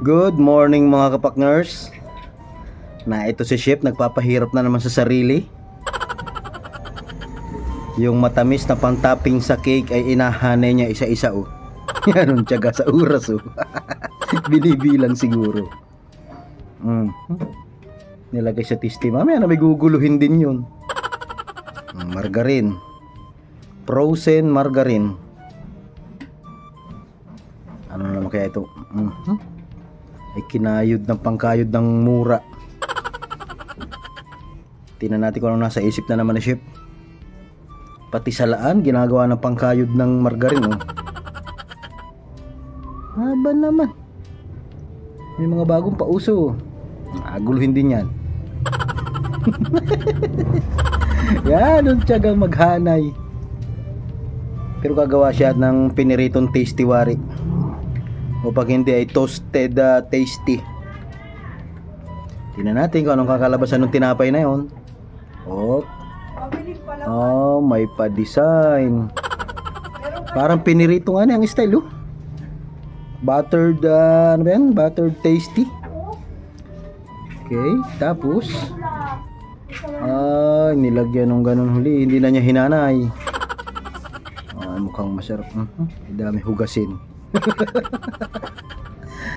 Good morning mga kapakners. Na ito si Chef nagpapahirap na naman sa sarili. Yung matamis na pang-topping sa cake ay inahanay niya isa-isa oh. Yan ang tiyaga sa oras oh. Binibilang siguro. Nilagay sa tisti. Mamaya na may guguluhin din yun. Margarine. Frozen margarine. Ano naman kaya ito? Ay kinayod ng pangkayod ng mura. Tingnan natin kung ano nasa isip na naman ni Chef. Pati salaan ginagawa ng pangkayod ng margarine oh. Haba naman. May mga bagong pauso. Aguluhin din yan. Yan ang tiyagang maghanay. Pero gagawa siya ng piniritong tasty wari. O pag hindi ay toasted tasty. Tingnan natin kung anong kakalabasan ng tinapay na yon. Oh, may pa-design. Parang pinirito nga niya ang style oh. Buttered, ano ba yan? Buttered tasty. Okay, tapos nilagyan ng ganun huli. Hindi na niya hinanay. Mukhang masarap. Dami hugasin.